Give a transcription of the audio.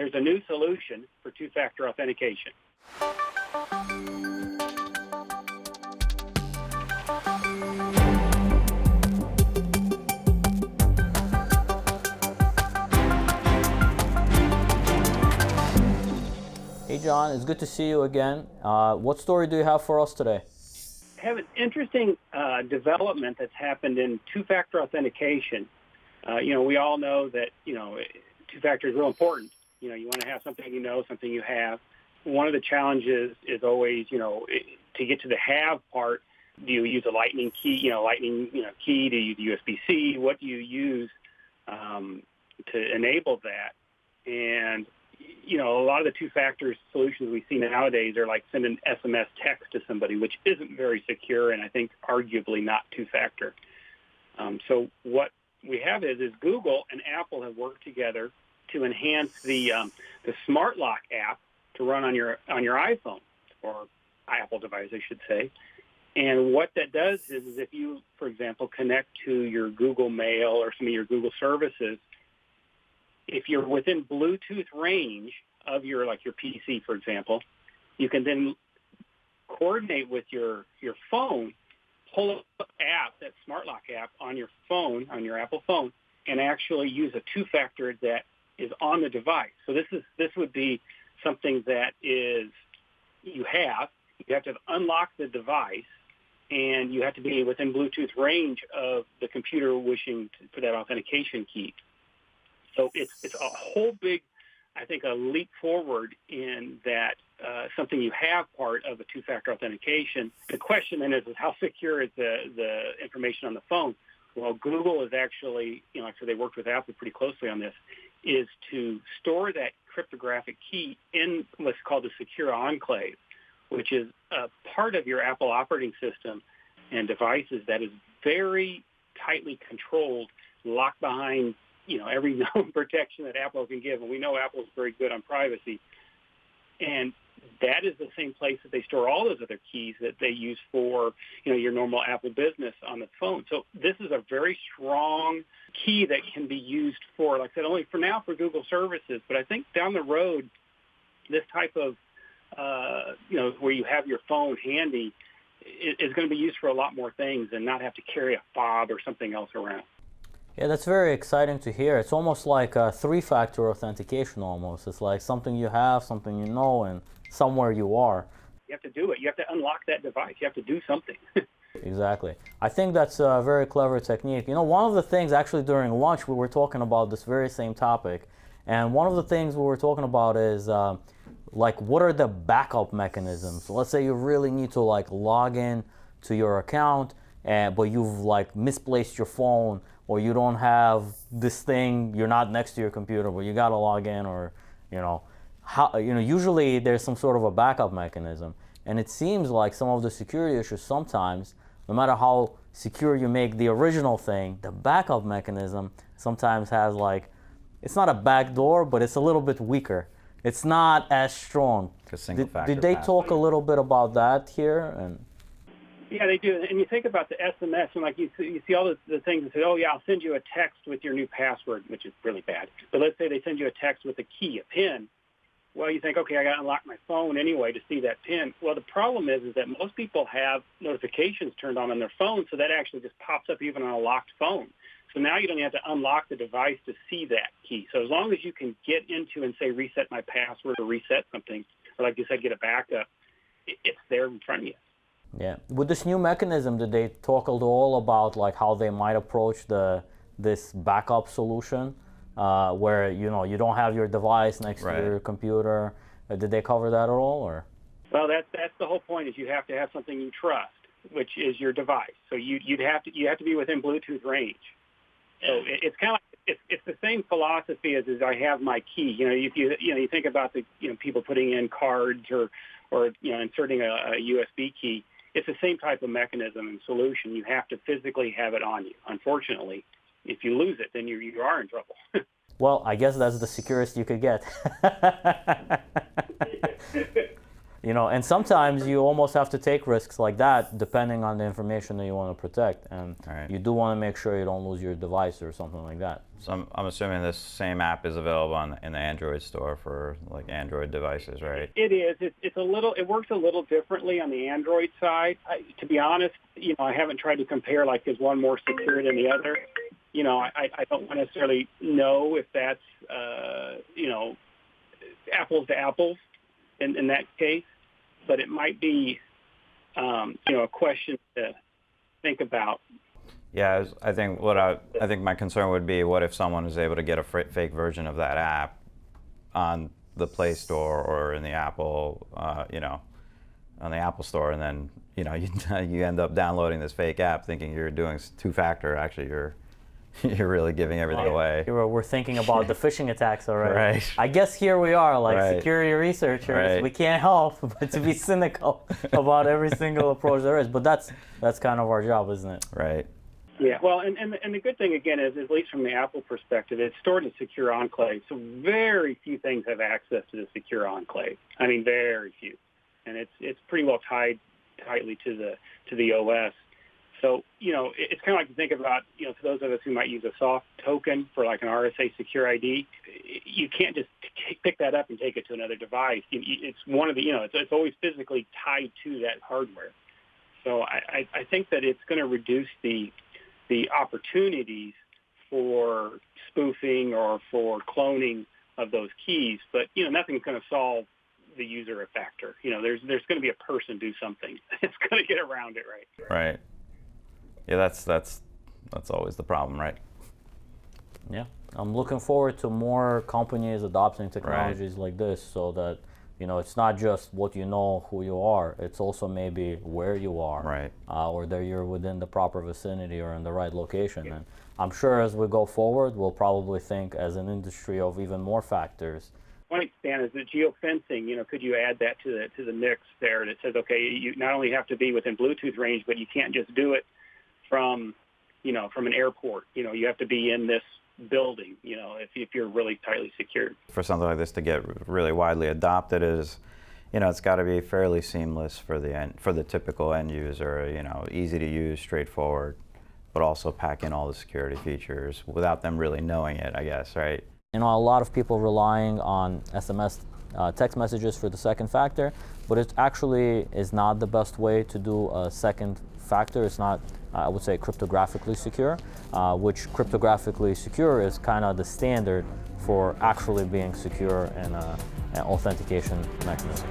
there's a new solution for two-factor authentication. Hey John, it's good to see you again. What story do you have for us today? I have an interesting development that's happened in two-factor authentication. We all know that, two-factor is real important. You want to have something something you have. One of the challenges is always, to get to the have part, do you use a lightning key, key? Do you use USB-C? What do you use to enable that? And a lot of the two-factor solutions we see nowadays are like sending SMS text to somebody, which isn't very secure and I think arguably not two-factor. So what we have is Google and Apple have worked together to enhance the Smart Lock app to run on your iPhone or Apple device, I should say. And what that does is if you, for example, connect to your Google Mail or some of your Google services, if you're within Bluetooth range of your PC, for example, you can then coordinate with your phone, pull up the app, that Smart Lock app on your phone, on your Apple phone, and actually use a two-factor that is on the device. So this would be something that you have to unlock the device, and you have to be within Bluetooth range of the computer wishing for that authentication key. So it's a whole big, I think, a leap forward in that something you have part of a two-factor authentication. The question then is how secure is the information on the phone? Well, Google is actually, so they worked with Apple pretty closely on this, is to store that cryptographic key in what's called a secure enclave, which is a part of your Apple operating system and devices that is very tightly controlled, locked behind every known protection that Apple can give. And we know Apple is very good on privacy. And that is the same place that they store all those other keys that they use for, your normal Apple business on the phone. So this is a very strong key that can be used for, like I said, only for now for Google services. But I think down the road, this type of, where you have your phone handy is going to be used for a lot more things and not have to carry a fob or something else around. Yeah, that's very exciting to hear. It's almost like a three-factor authentication almost. It's like something you have, something you know, and somewhere you are. You have to do it. You have to unlock that device. You have to do something. Exactly. I think that's a very clever technique. One of the things, actually during lunch, we were talking about this very same topic. And one of the things we were talking about is, what are the backup mechanisms? So let's say you really need to, log in to your account, but you've, misplaced your phone, or you don't have this thing, you're not next to your computer, but you got to log in, or, usually there's some sort of a backup mechanism. And it seems like some of the security issues sometimes, no matter how secure you make the original thing, the backup mechanism sometimes has it's not a backdoor, but it's a little bit weaker. It's not as strong. Did they talk a little bit about that here? Yeah, they do. And you think about the SMS, and you see all the things that say, oh, yeah, I'll send you a text with your new password, which is really bad. But let's say they send you a text with a key, a PIN. Well, you think, okay, I got to unlock my phone anyway to see that PIN. Well, the problem is that most people have notifications turned on their phone, so that actually just pops up even on a locked phone. So now you don't have to unlock the device to see that key. So as long as you can get into and say reset my password or reset something, or like you said, get a backup, it's there in front of you. Yeah. With this new mechanism, did they talk at all about how they might approach this backup solution, where you don't have your device next to your computer? Did they cover that at all, or? Well, that's the whole point. Is you have to have something you trust, which is your device. So you have to be within Bluetooth range. So it's kind of it's the same philosophy as I have my key. If you think about the people putting in cards or inserting a USB key. It's the same type of mechanism and solution. You have to physically have it on you. Unfortunately, if you lose it, then you are in trouble. Well, I guess that's the securest you could get. And sometimes you almost have to take risks like that depending on the information that you want to protect, and Right. you do want to make sure you don't lose your device or something like that. So I'm assuming this same app is available in the Android store for like Android devices, right? It is. It's a little. It works a little differently on the Android side. To be honest, I haven't tried to compare like is one more secure than the other. I don't necessarily know if that's apples to apples in that case, but it might be a question to think about. Yeah, I think I think my concern would be, what if someone is able to get a fake version of that app on the Play Store or in the Apple, on the Apple Store, and then you end up downloading this fake app thinking you're doing two-factor. Actually, you're really giving everything away. We're thinking about the phishing attacks already. Right. I guess here we are, like Right. security researchers. Right. We can't help but to be cynical about every single approach there is. But that's kind of our job, isn't it? Right. Yeah, well, and the good thing, again, is at least from the Apple perspective, it's stored in secure enclave. So very few things have access to the secure enclave. I mean, very few. And it's pretty well tied tightly to the OS. So, it's kind of like to think about, for those of us who might use a soft token for like an RSA secure ID, you can't just pick that up and take it to another device. It's one of the, it's always physically tied to that hardware. So I think that it's going to reduce the opportunities for spoofing or for cloning of those keys, but nothing's going to solve the user factor. There's going to be a person do something. It's going to get around it, right? Right. Yeah, that's always the problem, right? Yeah, I'm looking forward to more companies adopting technologies like this, so that it's not just what you know, who you are. It's also maybe where you are, Right. Or that you're within the proper vicinity or in the right location. Yeah. And I'm sure as we go forward, we'll probably think as an industry of even more factors. One expand is the geofencing. Could you add that to the mix there? That says, okay, you not only have to be within Bluetooth range, but you can't just do it from an airport. You have to be in this building, if you're really tightly secured. For something like this to get really widely adopted, it's got to be fairly seamless for the typical end user. Easy to use, straightforward, but also pack in all the security features without them really knowing it, I guess, right? A lot of people relying on SMS text messages for the second factor, but it actually is not the best way to do a second factor. It's not, I would say, cryptographically secure, which cryptographically secure is kind of the standard for actually being secure in an authentication mechanism.